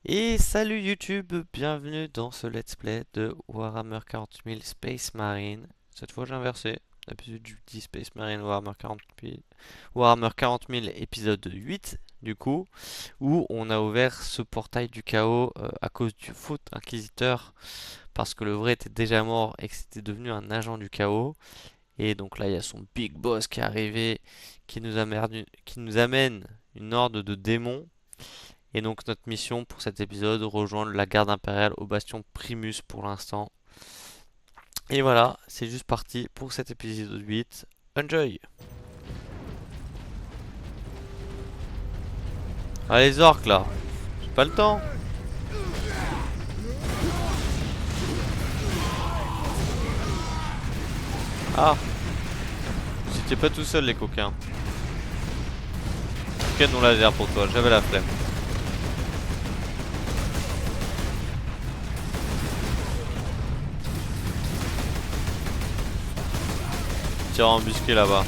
Et salut YouTube, bienvenue dans ce let's play de Warhammer 40 000 Space Marine. Cette fois j'ai inversé, d'habitude je dis Space Marine Warhammer 40 000 épisode 8 du coup, où on a ouvert ce portail du chaos à cause du faute inquisiteur, parce que le vrai était déjà mort et que c'était devenu un agent du chaos. Et donc là il y a son big boss qui est arrivé, qui nous amène une horde de démons. Et donc notre mission pour cet épisode, rejoindre la garde impériale au bastion Primus pour l'instant. Et voilà, c'est juste parti pour cet épisode 8. Enjoy. Ah les orques là, j'ai pas le temps. Ah, j'étais pas tout seul les coquins. Canon laser pour toi, j'avais la flemme. Tire embusqué là-bas.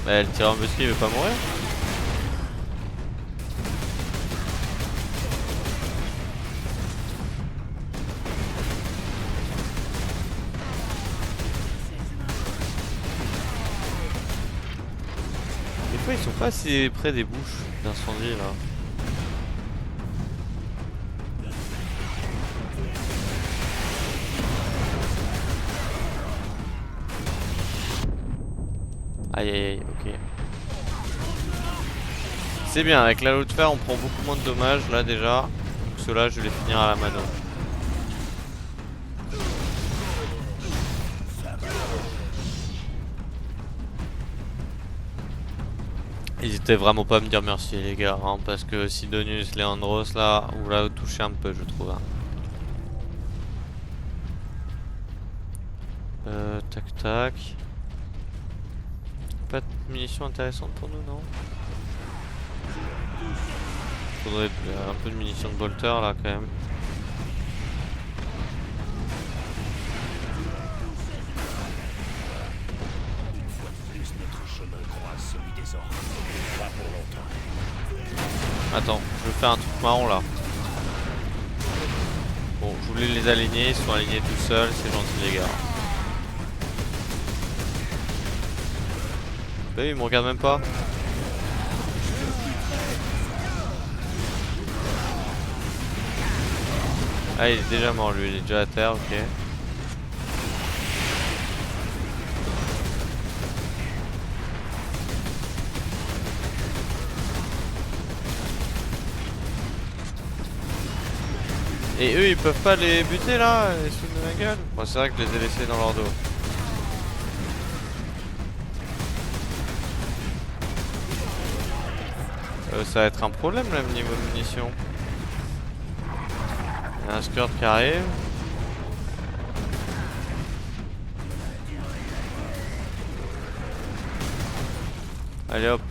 Mais le tir embusqué il veut pas mourir. Des fois ils sont pas assez près des bouches d'incendie là. Aïe aïe aïe, ok. C'est bien, avec la loot de fer on prend beaucoup moins de dommages là déjà. Donc ceux-là je vais les finir à la mano. N'hésitez vraiment pas à me dire merci les gars, hein, parce que Sidonius, Leandros là, vous l'avez touché un peu je trouve. Hein. Tac tac. Pas de munitions intéressantes pour nous non? Faudrait un peu de munitions de bolter là quand même. Attends, je vais faire un truc marron là. Bon, je voulais les aligner, ils sont alignés tout seuls, c'est gentil les gars. Bah oui, ils me regardent même pas. Ah, il est déjà mort lui, il est déjà à terre, ok. Et eux ils peuvent pas les buter là, les sous de ma gueule. Bon, c'est vrai que je les ai laissés dans leur dos. Ça va être un problème là niveau munitions. Il y a un skirt qui arrive. Allez hop.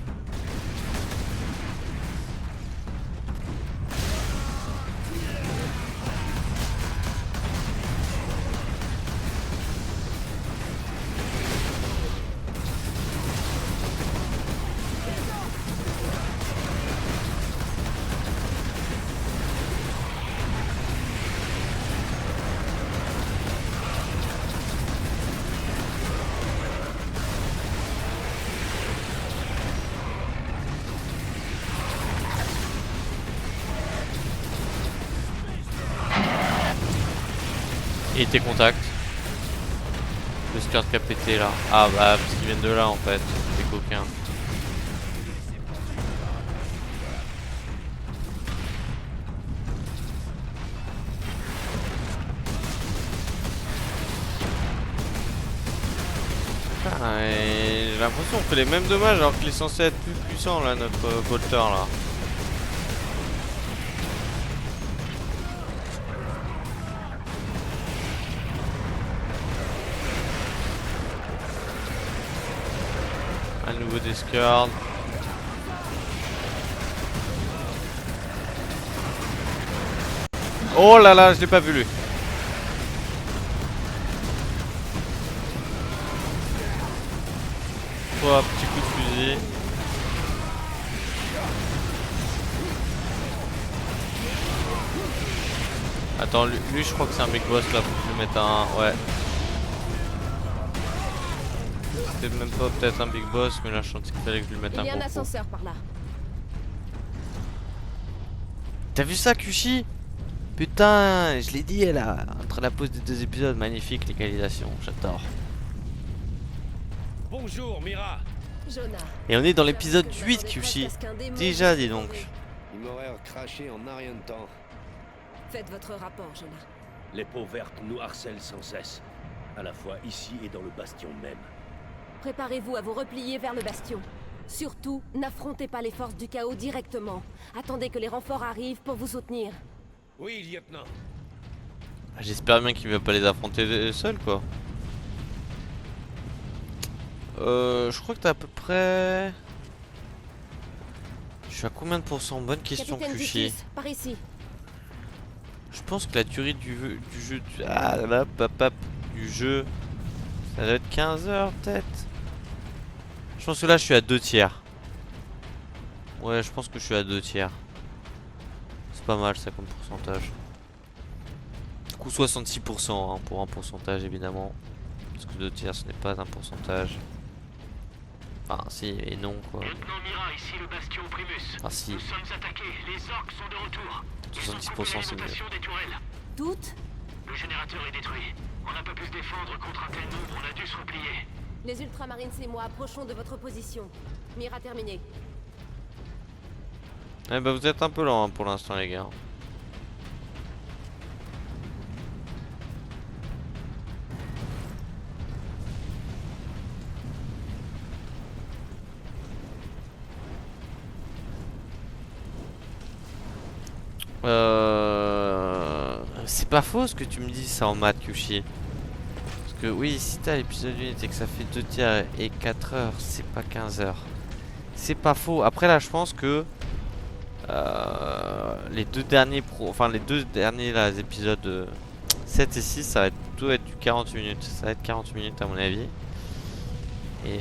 Et tes contacts. Le skirt qui a pété là. Ah bah parce qu'ils viennent de là en fait, les coquins. Ah, et j'ai l'impression qu'on fait les mêmes dommages alors qu'il est censé être plus puissant là notre bolter là. À nouveau des skirts. Oh là là, je l'ai pas vu lui. Toi, petit beaucoup de fusils. Attends, lui je crois que c'est un big boss là, faut que je lui mette un... Ouais. C'était même pas peut-être un big boss, mais là je sentais qu'il fallait que je lui mette un gros coup. Il y a un ascenseur par là. T'as vu ça, Kushi? Putain, je l'ai dit là, entre la pause des 2 épisodes, magnifique l'égalisation, j'adore. Bonjour, Mira. Jonah. Et on est dans l'épisode 8, Kushi. Déjà, dis donc. Il m'aurait craché en un rien de temps. Faites votre rapport, Jonah. Les peaux vertes nous harcèlent sans cesse, à la fois ici et dans le bastion même. Préparez-vous à vous replier vers le bastion. Surtout, n'affrontez pas les forces du chaos directement. Attendez que les renforts arrivent pour vous soutenir. Oui, lieutenant. J'espère bien qu'il va pas les affronter seul, quoi. Je crois que t'as à peu près... Je suis à combien de pourcents? Bonne question, Capitaine Kushi. Vitus, par ici. Je pense que la durée du jeu... Ah, là, du jeu... Ça doit être 15 heures, peut-être. Je pense que là, je suis à 2 tiers. Ouais, je pense que je suis à 2 tiers. C'est pas mal, ça, comme pourcentage. Du coup, 66% hein, pour un pourcentage, évidemment. Parce que 2 tiers, ce n'est pas un pourcentage. Enfin, si et non, quoi. Lieutenant Mira, ici le bastion Primus. Ah, si. Nous sommes attaqués, les orques sont de retour. Ils ont 70% coupé c'est mieux. l'alimentation des tourelles. Toutes? Le générateur est détruit. On n'a pas pu se défendre contre un tel nombre, on a dû se replier. Les ultramarines et moi approchons de votre position. Mira terminé. Eh bah, vous êtes un peu lent hein, pour l'instant, les gars. C'est pas faux ce que tu me dis ça en maths, Kushi. Parce que oui, si t'as l'épisode 8 et que ça fait 2 tiers et 4 heures, c'est pas 15 heures. C'est pas faux. Après là, je pense que les deux derniers là, les épisodes 7 et 6, ça va plutôt être du 40 minutes. Ça va être 40 minutes à mon avis. Et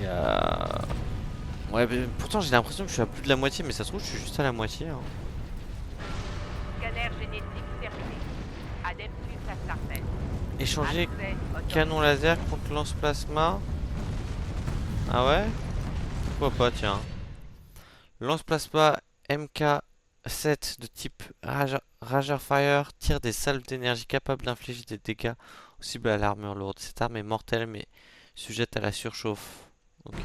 ouais, mais pourtant j'ai l'impression que je suis à plus de la moitié, mais ça se trouve je suis juste à la moitié. Hein. Scanner génétique terminé. Adeptus Astartes. Échanger Accès canon laser contre lance-plasma. Ah ouais? Pourquoi pas, tiens. Lance-plasma MK7 de type Rager Fire tire des salves d'énergie capables d'infliger des dégâts aux cibles à l'armure lourde. Cette arme est mortelle mais sujette à la surchauffe. Ok.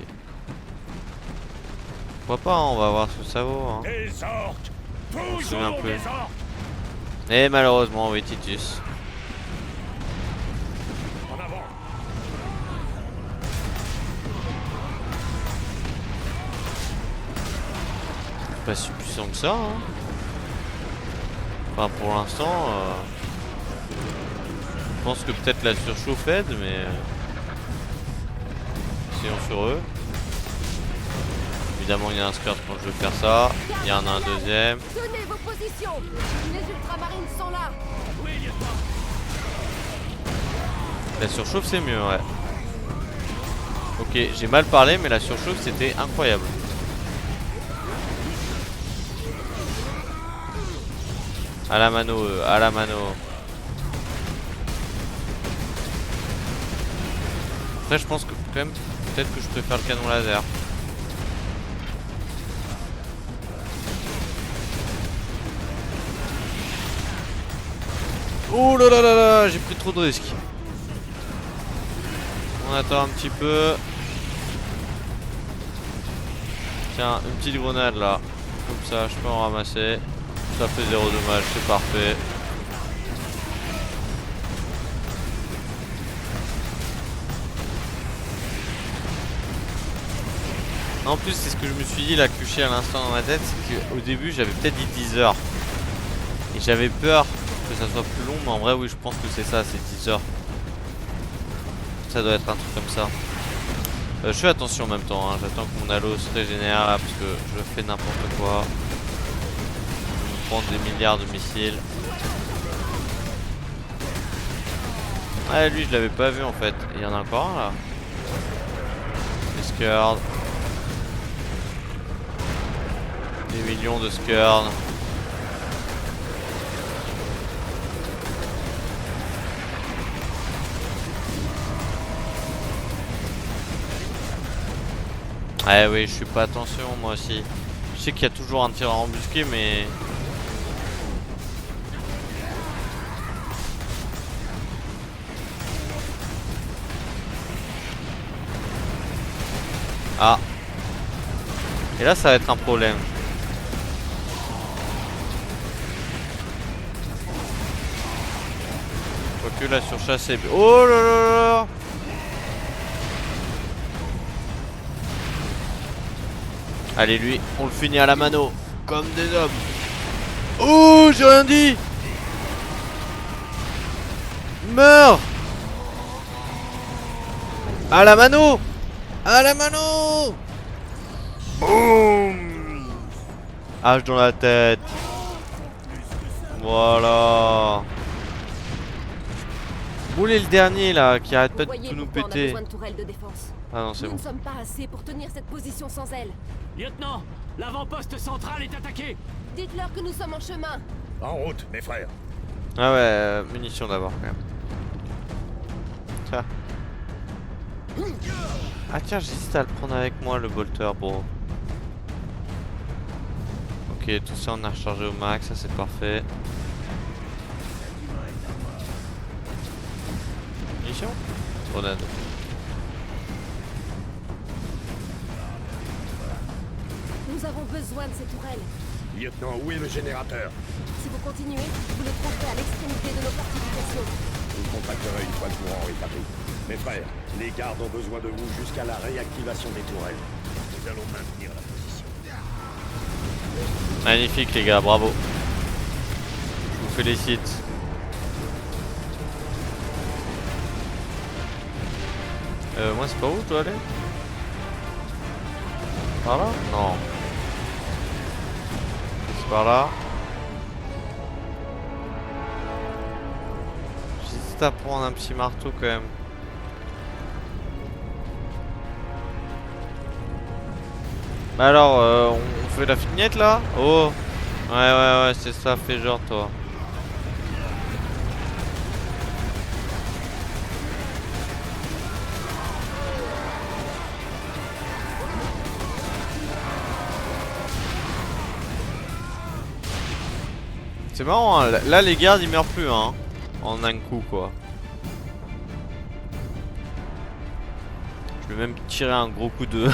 Pourquoi pas, hein, on va voir ce que ça vaut. Hein. Des orques. Je me souviens Toujours plus. des orques. Et malheureusement, oui, Titus. En avant. Pas si puissant que ça. Hein. Enfin, pour l'instant, je pense que peut-être la surchauffe aide, mais essayons sur eux. Évidemment, il y a un skirt quand je veux faire ça. Il y en a un deuxième. Tenez vos positions. Les ultramarines sont là. Oui, lieutenant. La surchauffe, c'est mieux, ouais. Ok, j'ai mal parlé, mais la surchauffe, c'était incroyable. À la mano, à la mano. Après, je pense que quand même, peut-être que je préfère le canon laser. Oh là là là là, j'ai pris trop de risques. On attend un petit peu. Tiens, une petite grenade là. Comme ça, je peux en ramasser. Ça fait 0 dommage, c'est parfait. En plus, c'est ce que je me suis dit là, couché à l'instant dans ma tête, c'est qu'au début j'avais peut-être dit 10 heures. Et j'avais peur que ça soit plus long, mais en vrai, oui, je pense que c'est ça, c'est 10 heures. Ça doit être un truc comme ça. Je fais attention en même temps, hein. J'attends que mon halo se régénère là, parce que je fais n'importe quoi. Je vais me prendre des milliards de missiles. Ah, lui, je l'avais pas vu en fait. Il y en a encore un là. Discard. Des millions de skurns. Ouais, oui, je suis pas attention moi aussi. Je sais qu'il y a toujours un tireur embusqué, mais. Ah. Et là, ça va être un problème. Quoique la surchasse est. Oh là là là. Allez, lui, on le finit à la mano. Comme des hommes. Oh, j'ai rien dit. Meurs. À la mano. À la mano. Boum. Hache dans la tête. Voilà. Où est le dernier là qui arrête pas de tout nous péter? Ah non, c'est Nous bon. ne sommes pas assez pour tenir cette position sans elle. Lieutenant, l'avant-poste central est attaqué. Dites-leur que nous sommes en chemin. En route, mes frères. Ah ouais, munitions d'abord quand même. Tiens. Ah tiens, j'hésite à le prendre avec moi le bolter, bro. Ok, tout ça on a rechargé au max, ça c'est parfait. Munitions? Grenade. Nous avons besoin de ces tourelles. Lieutenant, où est le générateur? Si vous continuez, vous le trouverez à l'extrémité de nos fortifications. Je vous contacterai une fois le courant rétabli. Mes frères, les gardes ont besoin de vous jusqu'à la réactivation des tourelles. Nous allons maintenir la position. Magnifique les gars, bravo. Je vous félicite. Moi c'est pas où je dois aller? Par là? Non. C'est par là. J'hésite à prendre un petit marteau quand même. Bah alors, on fait la vignette là? Oh. Ouais, c'est ça, fais genre toi. C'est marrant, hein. Là les gardes ils meurent plus hein. En un coup quoi. Je vais même tirer un gros coup de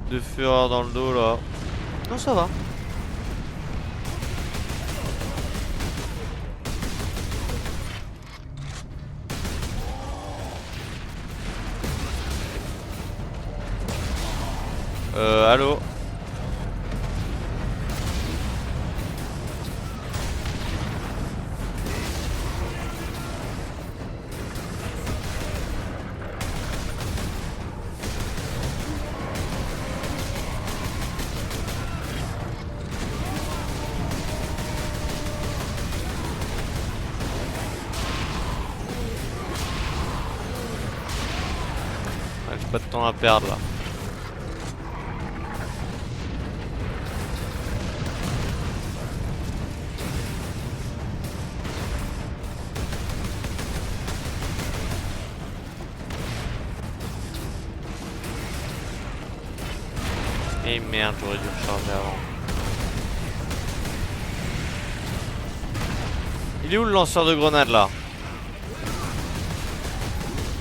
de fureur dans le dos là. Non ça va. Allô? J'ai pas de temps à perdre là. Et merde, j'aurais dû recharger avant. Il est où le lanceur de grenades là?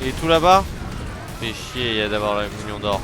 Il est tout là-bas? Fait chier, il y a d'avoir le million d'or.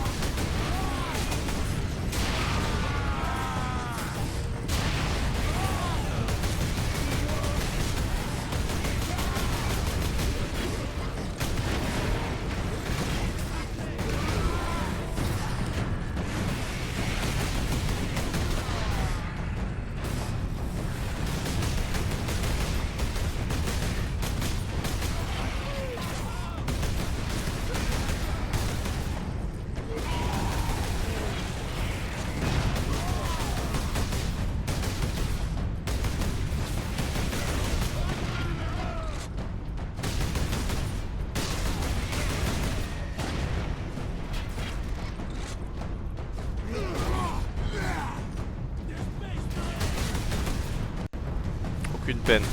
aucune peine.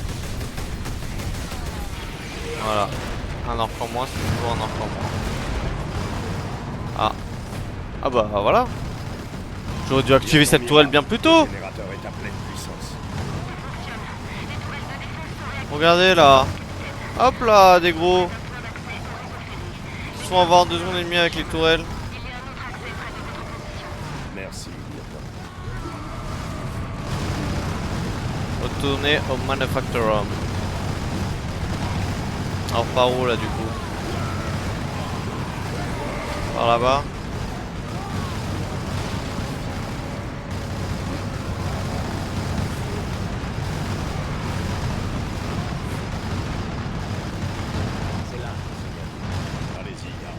Voilà. Un orc en moins, c'est toujours un orc en moins. Ah. Ah bah voilà. J'aurais dû activer cette tourelle bien plus tôt. Le générateur est à pleine puissance. Regardez là. Hop là, des gros. Ils sont à avoir 2 secondes et demie avec les tourelles. Merci, lieutenant. Retourner au Manufactorum. Alors par où là du coup? Par là-bas. C'est là. Allez-y, garde.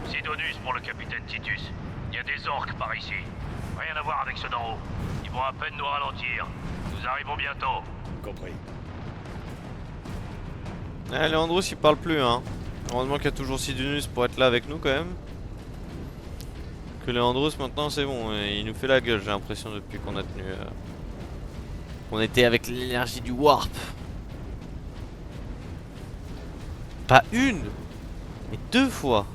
Sidonus pour le capitaine Titus. Il y a des orques par ici. Rien à voir avec ceux d'en haut. Ils vont à peine nous ralentir. Nous arrivons bientôt. Compris. Léandros il parle plus hein. Heureusement qu'il y a toujours Sidonus pour être là avec nous quand même. Que Léandros maintenant c'est bon, il nous fait la gueule j'ai l'impression depuis qu'on a tenu... On était avec l'énergie du Warp. Pas une, mais 2 fois.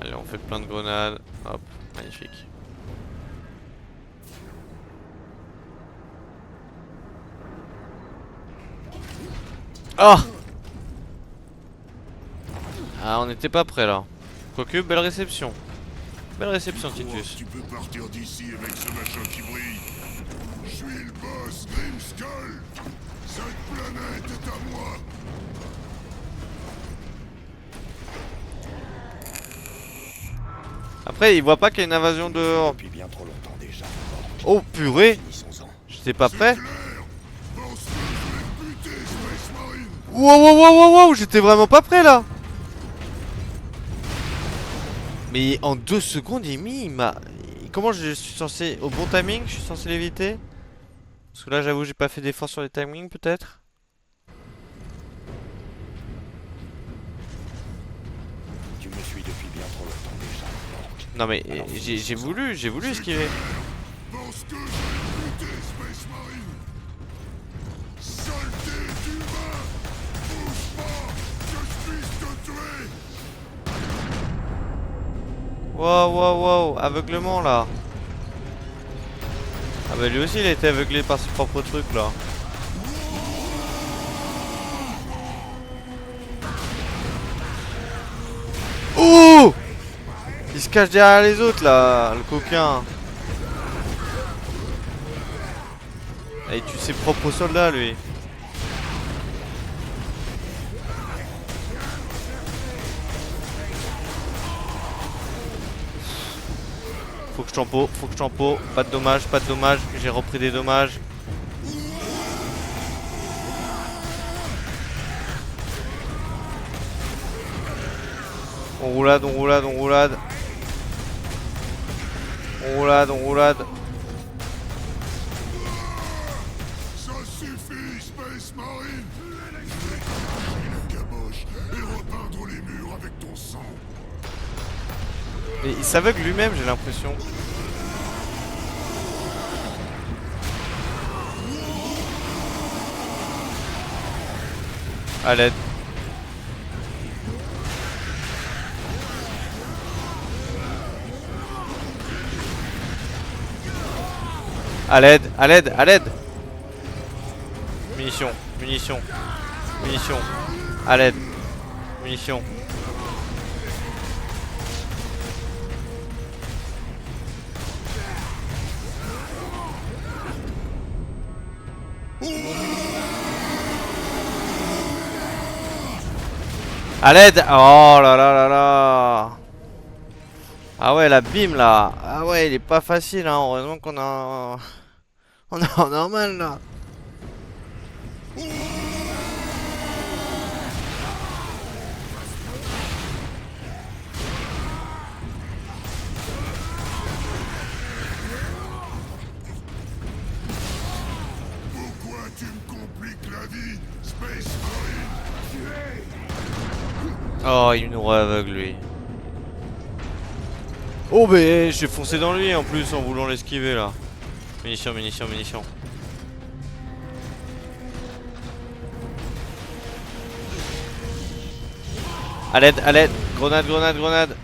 Allez, on fait plein de grenades. Hop, magnifique. Ah! Ah, on n'était pas prêt là. Quoique, belle réception. Belle réception, Titus. Tu peux partir d'ici avec ce machin qui brille. Je suis le boss, Grimskull. Cette planète est à moi. Après, il voit pas qu'il y a une invasion dehors. Depuis bien trop longtemps déjà. Oh purée! Finissons-en. J'étais pas prêt. Pense que je vais buter Space Marine. Wow, wow, wow, wow, wow, j'étais vraiment pas prêt là. Mais en 2 secondes et demie, il m'a... Comment je suis censé... Au bon timing, je suis censé l'éviter? Parce que là, j'avoue, j'ai pas fait d'effort sur les timings, peut-être. Tu me suis depuis bien trop longtemps déjà. Non mais j'ai voulu esquiver. Pense que je vais buter Space Marine. Saleté d'humain. Bouge pas, que je puisse te tuer. Wow, wow, wow, aveuglement là. Ah bah lui aussi il a été aveuglé par ses propres trucs là. Oh! Il se cache derrière les autres là, le coquin. Et il tue ses propres soldats lui. Faut que je tempo, pas de dommages, j'ai repris des dommages. On roulade. Ça suffit, Space Marine. La caboche et repeindre les murs avec ton sang. Mais il s'aveugle lui-même, j'ai l'impression. À l'aide. À l'aide. Munitions. À l'aide. Munitions. À l'aide. Oh là là là là. Ah ouais, la bim là. Ah ouais, il est pas facile hein. Heureusement qu'on a... On est en normal là. Oh, il nous aveugle lui. Oh, mais j'ai foncé dans lui en plus en voulant l'esquiver là. Munitions, munitions, munitions. À l'aide, à l'aide. Grenade, grenade, grenade.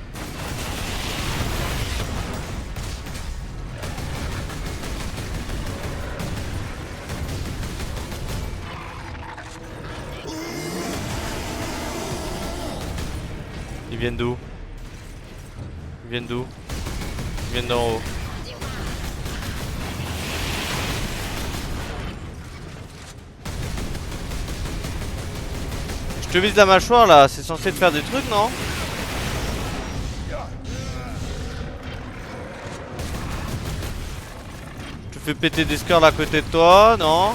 Ils viennent d'où? Ils viennent d'où? Ils viennent d'en haut. Je te vise la mâchoire là, c'est censé te faire des trucs, non? Je te fais péter des skulls à côté de toi, non?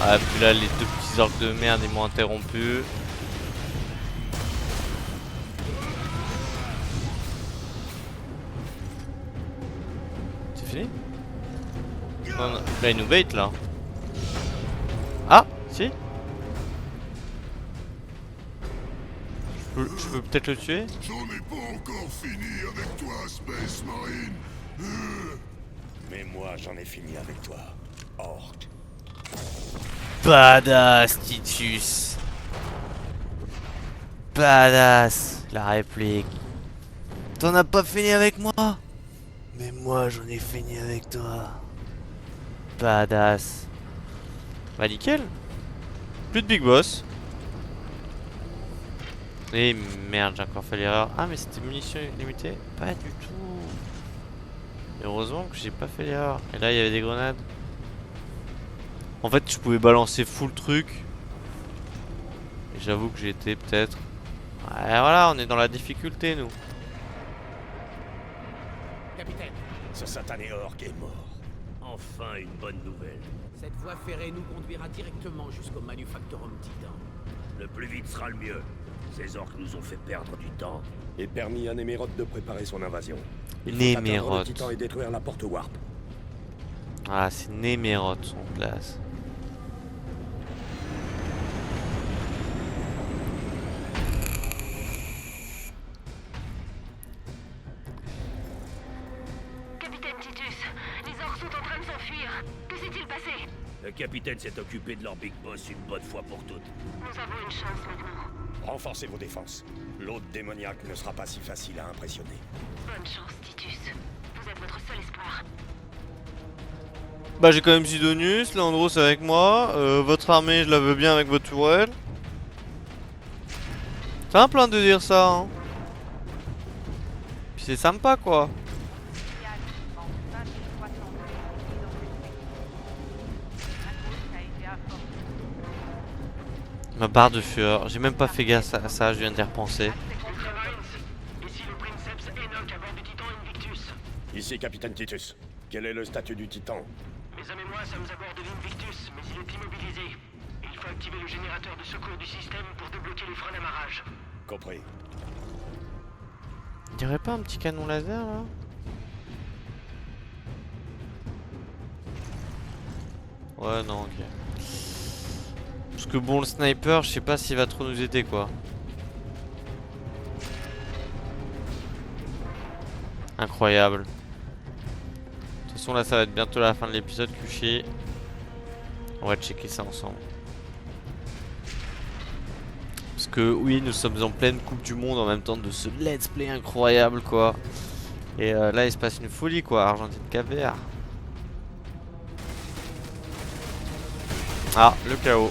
Ah, puis là, les deux petits orques de merde, ils m'ont interrompu. C'est fini? Non, non. Là, ils nous bait là. Ah, si? Je peux peut-être le tuer? J'en ai pas encore fini avec toi, Space Marine. Mais moi, j'en ai fini avec toi, Orc. Badass, Titus. Badass, la réplique. T'en as pas fini avec moi? Mais moi, j'en ai fini avec toi. Badass. Bah nickel. Plus de Big Boss. Et merde, j'ai encore fait l'erreur. Ah mais c'était munitions limitées? Pas du tout. Heureusement que j'ai pas fait l'erreur. Et là il y avait des grenades. En fait je pouvais balancer full truc. Et j'avoue que j'étais peut-être... Ouais, voilà, on est dans la difficulté nous. Capitaine, Ce satané Orc est mort. Enfin une bonne nouvelle. cette voie ferrée nous conduira directement jusqu'au Manufactorum Titan. Le plus vite sera le mieux. Ces orques nous ont fait perdre du temps. Et permis à Néméroth de préparer son invasion. Il faut atteindre Néméroth. le Titan et détruire la porte Warp. Ah c'est Néméroth son place. Capitaine Titus, les orques sont en train de s'enfuir. Que s'est-il passé? Le capitaine s'est occupé de leur big boss une bonne fois pour toutes. Nous avons une chance maintenant. Renforcez vos défenses. L'autre démoniaque ne sera pas si facile à impressionner. Bonne chance, Titus. Vous êtes votre seul espoir. Bah j'ai quand même Sidonius, Landros avec moi. Votre armée je la veux bien avec votre tourelle. C'est un plein de dire ça hein. Puis c'est sympa quoi. En 5300 a été apporté. Ma barre de fureur, j'ai même pas fait gaffe à ça, je viens d'y repenser. Ici le Princeps Enoch à bord du Titan Invictus. Ici, capitaine Titus. Quel est le statut du Titan? Mes hommes et moi sommes à bord de l'Invictus, mais il est immobilisé. Il faut activer le générateur de secours du système pour débloquer les freins d'amarrage. Compris. Il y aurait pas un petit canon laser là? Ouais non ok. Parce que bon le sniper je sais pas s'il va trop nous aider quoi. Incroyable. De toute façon là ça va être bientôt la fin de l'épisode Kushi. On va checker ça ensemble. Parce que oui nous sommes en pleine coupe du monde en même temps de ce let's play incroyable quoi. Et là il se passe une folie quoi, Argentine Cap-Vert. Ah le chaos.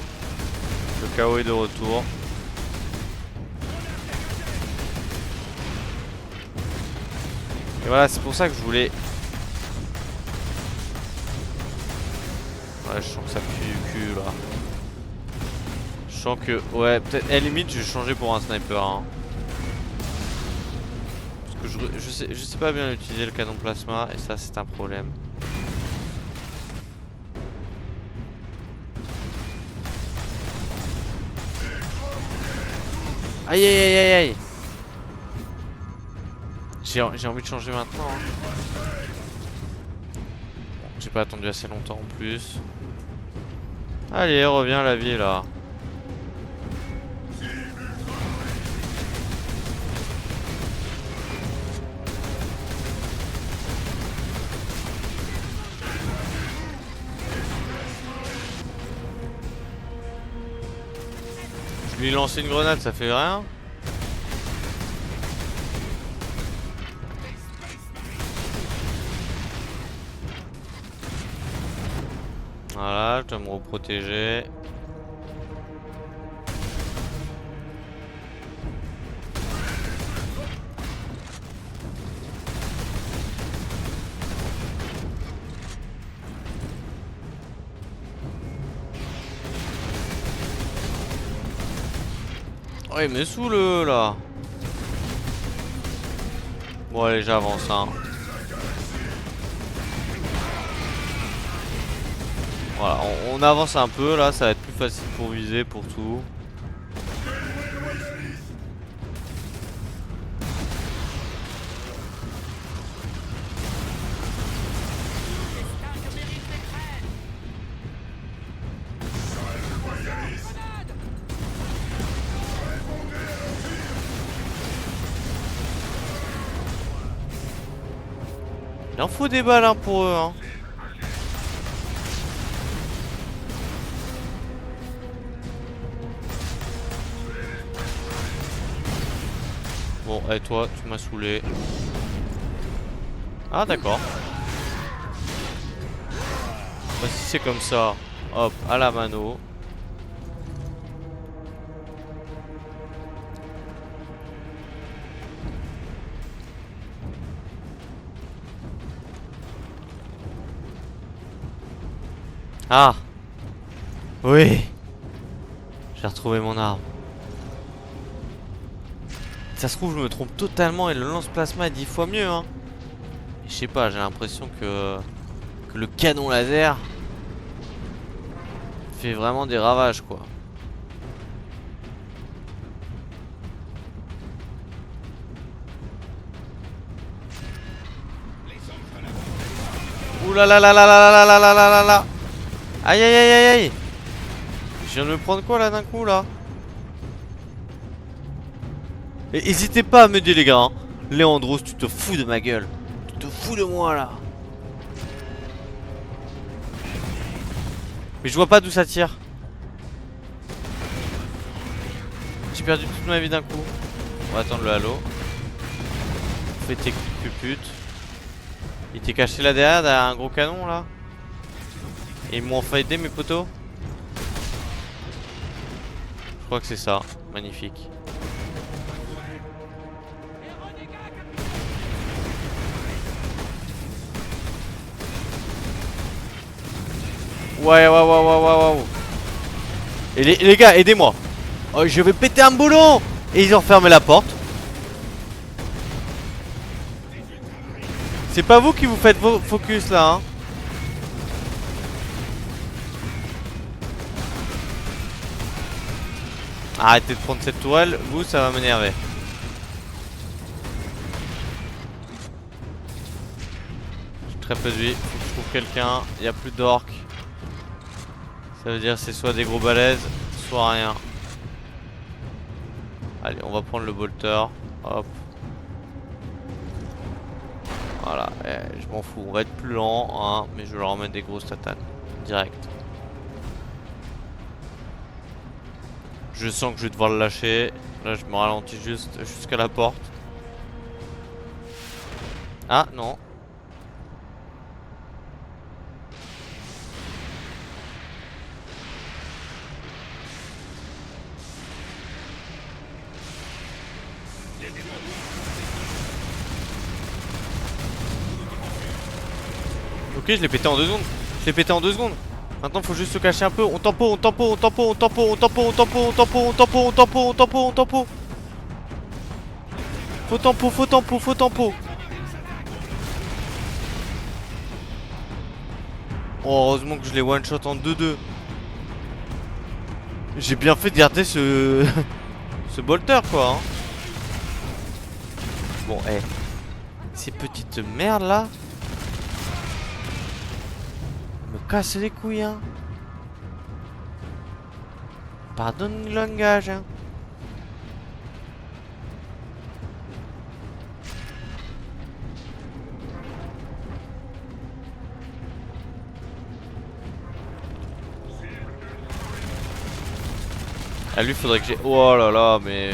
Le chaos est de retour. Et voilà c'est pour ça que je voulais... Ouais je sens que ça pue du cul là. Je sens que... Ouais peut-être... À la limite je vais changer pour un sniper hein. Parce que je sais pas bien utiliser le canon plasma et ça c'est un problème. Aïe aïe aïe aïe aïe. J'ai envie de changer maintenant. Hein. Bon, j'ai pas attendu assez longtemps en plus. Allez, reviens à la vie là. Je lui ai lancé une grenade, ça fait rien. Voilà, je dois me reprotéger. Oh, il me saoule là. Bon, allez, j'avance. Hein. Voilà, on avance un peu là, ça va être plus facile pour viser, pour tout. Il en faut des balles hein, pour eux. Hein. Bon, et toi, tu m'as saoulé. Ah, d'accord. Bah, si c'est comme ça, hop, à la mano. Ah! Oui! J'ai retrouvé mon arme. Ça se trouve, je me trompe totalement et le lance-plasma est 10 fois mieux, hein. Je sais pas, j'ai l'impression que le canon laser fait vraiment des ravages, quoi. Ouh là là là là là là là là là là là. Aïe aïe aïe aïe aïe. Je viens de me prendre quoi là d'un coup là? Et hésitez pas à m'aider les gars hein. Léandros, tu te fous de ma gueule. Tu te fous de moi là. Mais je vois pas d'où ça tire. J'ai perdu toute ma vie d'un coup. On va attendre le halo. Fais tes puputes. Il était caché là derrière un gros canon là. Et ils m'ont enfin aidé mes potos. Je crois que c'est ça. Magnifique. Ouais. Et les gars, aidez-moi. Oh, je vais péter un boulon. Et ils ont fermé la porte. C'est pas vous qui vous faites vos focus là hein. Arrêtez de prendre cette tourelle, vous ça va m'énerver. J'ai très peu de vie, faut que je trouve quelqu'un, il n'y a plus d'orques. Ça veut dire c'est soit des gros balaises, soit rien. Allez, on va prendre le bolter, hop. Voilà, je m'en fous, on va être plus lent, hein, mais je vais leur remettre des grosses tatanes, direct. Je sens que je vais devoir le lâcher. Là, je me ralentis jusqu'à la porte. Ah, non. Ok, je l'ai pété en 2 secondes. Je l'ai pété en 2 secondes. Maintenant faut juste se cacher un peu. On tempo, on tempo, on tempo, on tempo, on tempo, on tempo, on tempo, on tempo, on tempo, on tempo, on tempo. Faut tempo, faut tempo, faut tempo. Oh, heureusement que je l'ai one shot en 2-2. J'ai bien fait de garder ce bolter quoi hein. Bon ces petites merdes là me cassent les couilles, hein. Pardonne le langage, hein. Ah, lui faudrait que j'ai... Oh là là, mais...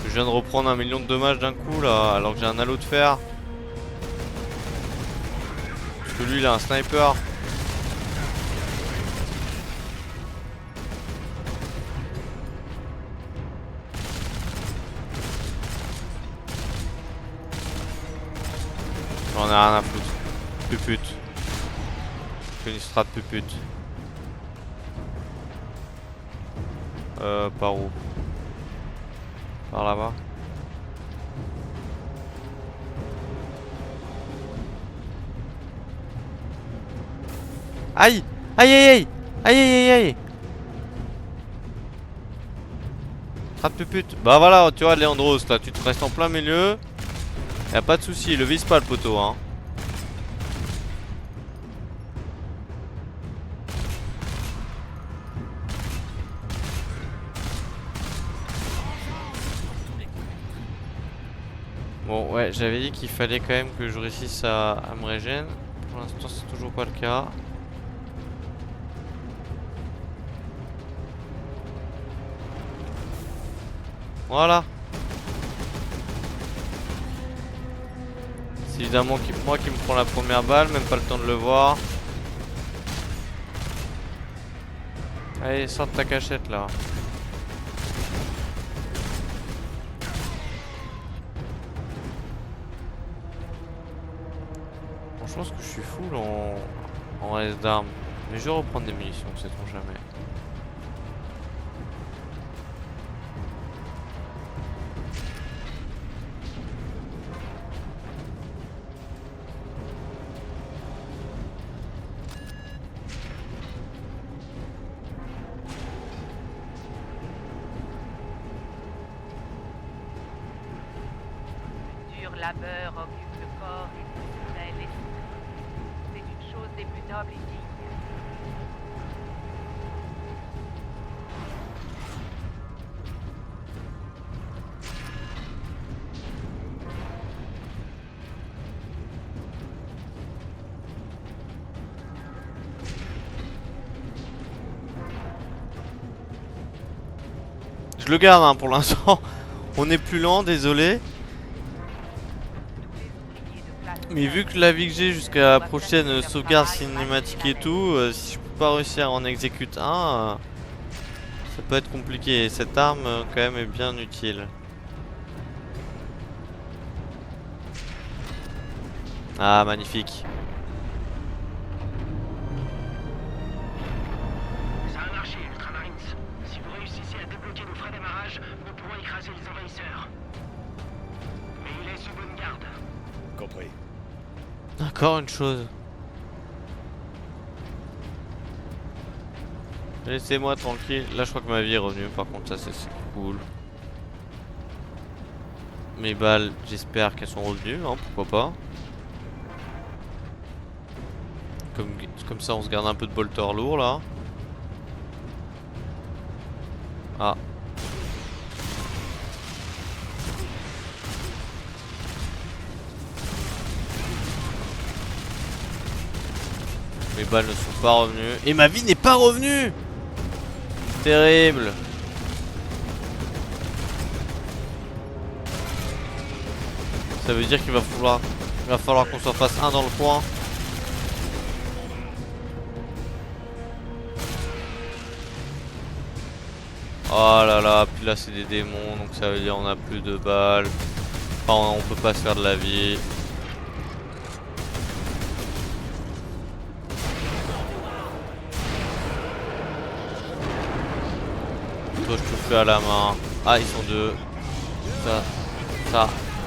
Je viens de reprendre 1 million de dommages d'un coup là, alors que j'ai un halo de fer. Parce que lui il a un sniper. J'en ai rien à foutre. Pupute. Je fais une strat pupute. Par où? Par là-bas. Aïe! Aïe aïe aïe! Aïe aïe aïe aïe! Trappe pupute. Bah voilà, tu vois Léandros là, tu te restes en plein milieu. Y'a pas de souci, le vise pas le poteau, hein. Bon ouais, j'avais dit qu'il fallait quand même que je réussisse à me régénérer. Pour l'instant c'est toujours pas le cas. Voilà. C'est évidemment moi qui me prends la première balle, même pas le temps de le voir. Allez, sors de ta cachette là. Je pense que je suis full en reste d'armes. Mais je vais reprendre des munitions, sait-on jamais. Dur labeur occupe le corps et distrait l'esprit. C'est une chose des plus nobles et dignes. Je le garde hein, pour l'instant. On est plus lent, désolé. Mais vu que la vie que j'ai jusqu'à la prochaine sauvegarde cinématique et tout, si je peux pas réussir à en exécuter un, ça peut être compliqué. Cette arme quand même est bien utile. Ah magnifique. Ça a marché, Ultramarines. Si vous réussissez à débloquer nos freins d'amarrage, nous pourrons écraser les envahisseurs. Mais il est sous bonne garde. Compris. Encore une chose. Laissez-moi tranquille. Là je crois que ma vie est revenue. Par contre ça c'est cool. Mes balles j'espère qu'elles sont revenues. Hein, pourquoi pas. Comme ça on se garde un peu de bolter lourd là. Ah. Mes balles ne sont pas revenues. Et ma vie n'est pas revenue. Terrible. Ça veut dire qu'il va falloir qu'on s'en fasse un dans le coin. Oh là là, puis là c'est des démons, donc ça veut dire on a plus de balles. Enfin on peut pas se faire de la vie. Toi je te fais à la main. Ah ils sont deux.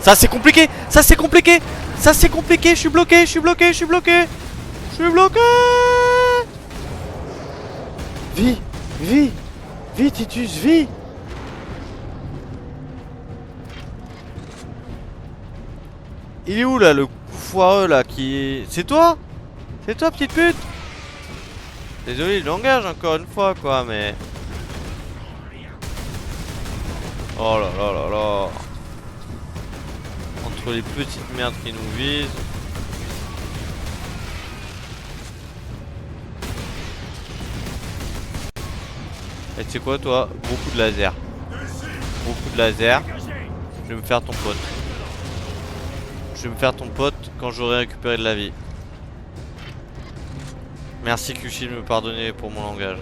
Ça c'est compliqué. Ça c'est compliqué. Ça c'est compliqué. Je suis bloqué. Je suis bloqué. Je suis bloqué. Je suis bloqué. Vie. Vie. Vie Titus. Vie. Il est où là le foireux là qui... C'est toi? C'est toi petite pute? Désolé le langage encore une fois quoi mais... Oh là là là là. Entre les petites merdes qui nous visent. Et tu sais quoi toi? Beaucoup de laser. Beaucoup de laser. Je vais me faire ton pote. Je vais me faire ton pote quand j'aurai récupéré de la vie. Merci Kushi de me pardonner pour mon langage.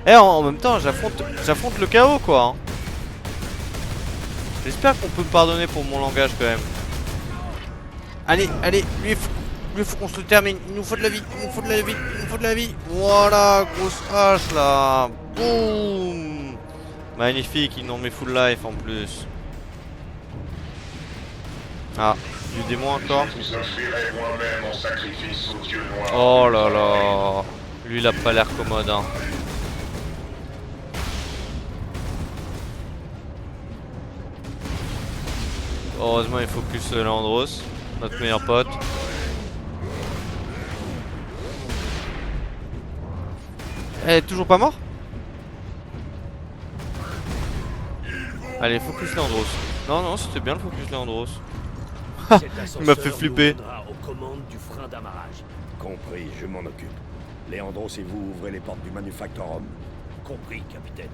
Eh en même temps j'affronte le chaos quoi. Hein. J'espère qu'on peut me pardonner pour mon langage quand même. Allez, allez, lui il faut qu'on se le termine. Il nous faut de la vie, il nous faut de la vie, il nous faut de la vie. Voilà, grosse hache là. Boum. Magnifique, ils n'ont mis full life en plus. Ah, du démon encore. Je vous offrirai moi-même en sacrifice aux dieux noirs. Oh là là. Lui il a pas l'air commode hein. Heureusement il focus Leandros, notre meilleur pote. Elle est toujours pas mort? Allez, focus Leandros. Non, non, c'était bien le focus Leandros. Il m'a fait flipper. Aux commandes du frein d'amarrage. Compris, je m'en occupe. Léandros et vous ouvrez les portes du Manufactorum. Compris, capitaine.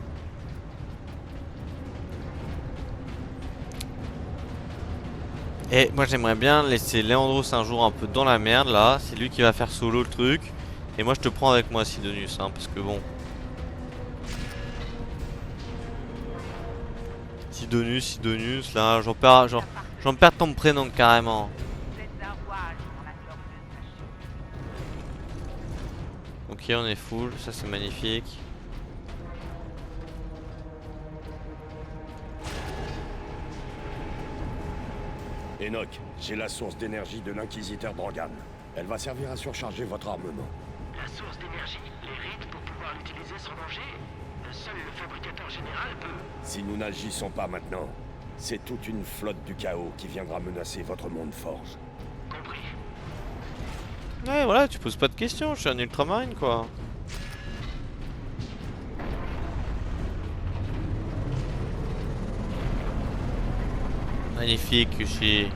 Et moi j'aimerais bien laisser Leandros un jour un peu dans la merde là. C'est lui qui va faire solo le truc. Et moi je te prends avec moi Sidonius hein, parce que bon. Sidonius là, j'en perds ton prénom carrément. Vous êtes un voile dans la glorieuse machine. Ok on est full, ça c'est magnifique. Enoch, j'ai la source d'énergie de l'inquisiteur Drogan. Elle va servir à surcharger votre armement. La source d'énergie, les rites pour pouvoir l'utiliser sans danger. Seul le fabricateur général peut... Si nous n'agissons pas maintenant, c'est toute une flotte du chaos qui viendra menacer votre monde forge. Compris. Ouais voilà, tu poses pas de questions, je suis un ultramarine quoi. Magnifique Kushi.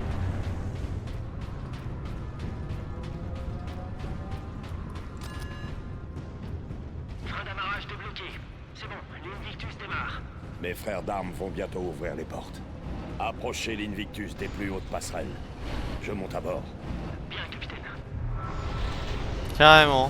Frein d'amarrage débloqué. C'est bon, l'Invictus démarre. Mes frères d'armes vont bientôt ouvrir les portes. Approchez l'Invictus des plus hautes passerelles. Je monte à bord. Bien, capitaine. Carrément.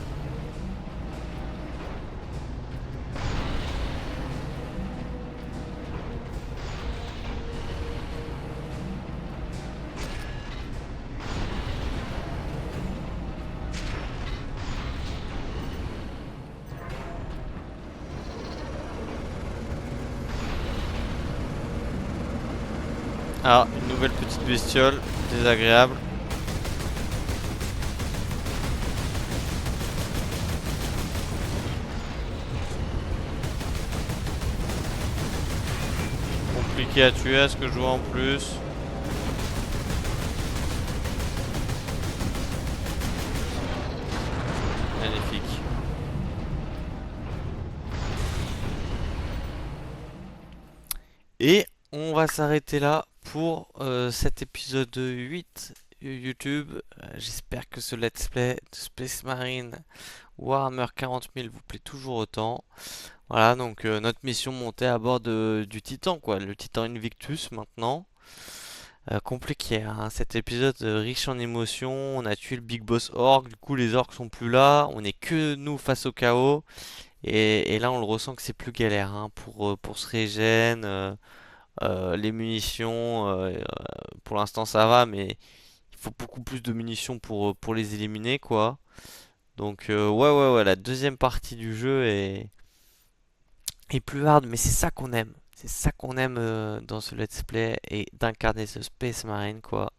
Ah, une nouvelle petite bestiole, désagréable. Compliqué à tuer, à ce que je vois en plus. Magnifique. Et on va s'arrêter là pour cet épisode 8 YouTube. J'espère que ce let's play de Space Marine Warhammer 40 000 vous plaît toujours autant. Voilà, donc notre mission montée à bord du Titan, quoi, le Titan Invictus maintenant. Compliqué, hein, cet épisode riche en émotions. On a tué le Big Boss Orc, du coup les orcs sont plus là. On est que nous face au chaos. Et là on le ressent que c'est plus galère hein, pour se régène. Les munitions, pour l'instant ça va, mais il faut beaucoup plus de munitions pour les éliminer, quoi. Donc ouais, la deuxième partie du jeu est plus hard, mais c'est ça qu'on aime. C'est ça qu'on aime dans ce let's play et d'incarner ce Space Marine, quoi.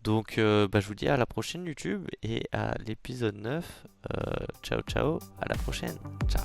Donc je vous dis à la prochaine YouTube et à l'épisode 9. Ciao, à la prochaine. Ciao.